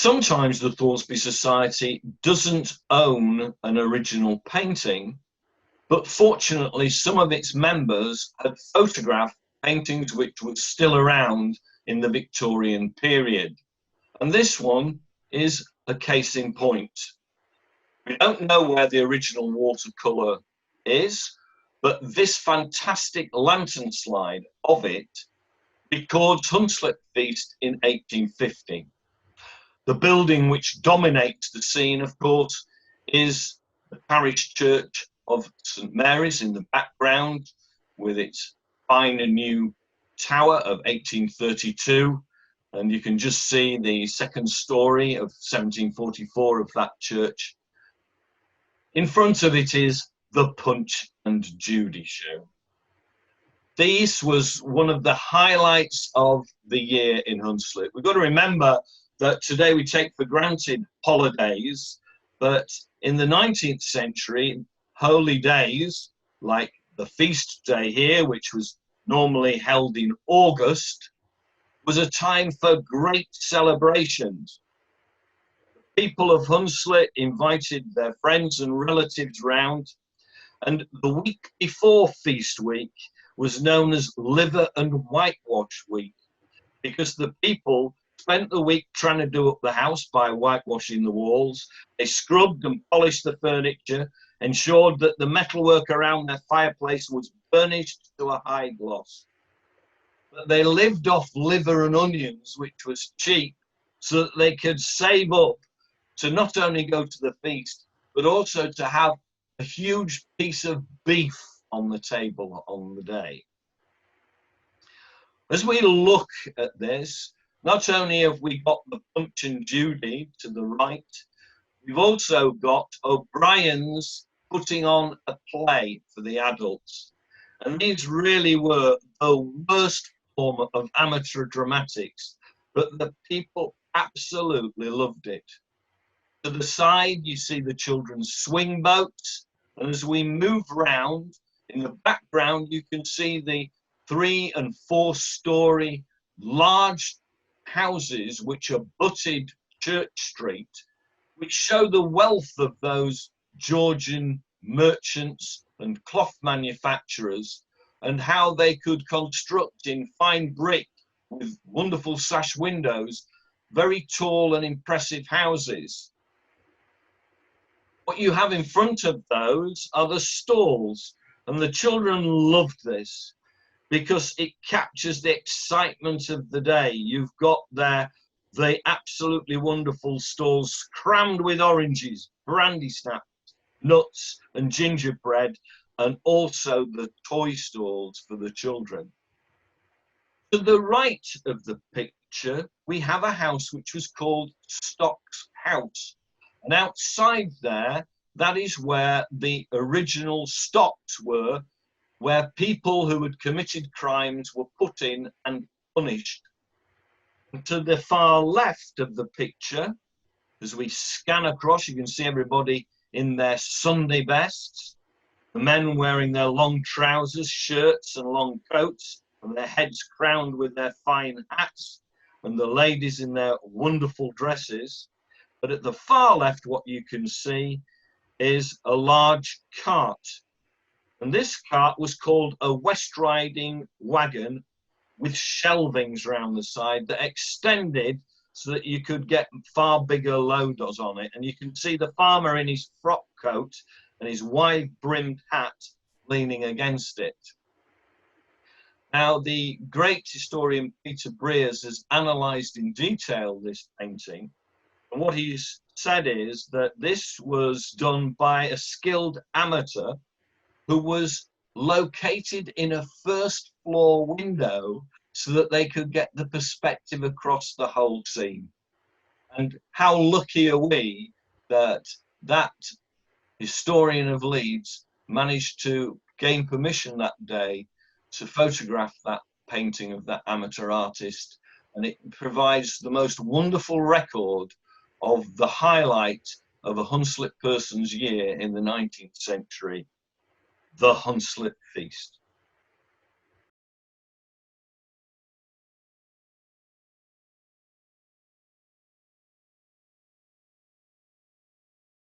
Sometimes the Thoresby Society doesn't own an original painting, but fortunately some of its members had photographed paintings which were still around in the Victorian period. And this one is a case in point. We don't know where the original watercolour is, but this fantastic lantern slide of it records Hunslet Feast in 1850. The building which dominates the scene, of course, is the parish church of St Mary's in the background, with its fine and new tower of 1832. And you can just see the second story of 1744 of that church. In front of it is the Punch and Judy show. This was one of the highlights of the year in Hunslet. We've got to remember that today we take for granted holidays, but in the 19th century, holy days like the feast day here, which was normally held in August, was a time for great celebrations. The people of Hunslet invited their friends and relatives round, and the week before Feast Week was known as Liver and Whitewash Week, because the people spent the week trying to do up the house by whitewashing the walls. They scrubbed and polished the furniture, ensured that the metalwork around their fireplace was burnished to a high gloss. But they lived off liver and onions, which was cheap, so that they could save up to not only go to the feast, but also to have a huge piece of beef on the table on the day. As we look at this, not only have we got the Punch and Judy to the right, we've also got O'Brien's putting on a play for the adults. And these really were the worst form of amateur dramatics, but the people absolutely loved it. To the side, you see the children's swing boats, and as we move round, in the background, you can see the 3- and 4-story large houses which abutted Church Street, which show the wealth of those Georgian merchants and cloth manufacturers, and how they could construct in fine brick with wonderful sash windows very tall and impressive houses. What you have in front of those are the stalls, and the children loved this because it captures the excitement of the day. You've got there the absolutely wonderful stalls crammed with oranges, brandy snaps, nuts and gingerbread, and also the toy stalls for the children. To the right of the picture, we have a house which was called Stock's House. And outside there, that is where the original stocks were, where people who had committed crimes were put in and punished. And to the far left of the picture, as we scan across, you can see everybody in their Sunday bests, the men wearing their long trousers, shirts and long coats, and their heads crowned with their fine hats, and the ladies in their wonderful dresses. But at the far left, what you can see is a large cart. And this cart was called a West Riding wagon with shelvings round the side that extended so that you could get far bigger loaders on it. And you can see the farmer in his frock coat and his wide-brimmed hat leaning against it. Now, the great historian Peter Breers has analysed in detail this painting, and what he's said is that this was done by a skilled amateur who was located in a first floor window so that they could get the perspective across the whole scene. And how lucky are we that that historian of Leeds managed to gain permission that day to photograph that painting of that amateur artist. And it provides the most wonderful record of the highlight of a Hunslet person's year in the 19th century, the Hunslet Feast.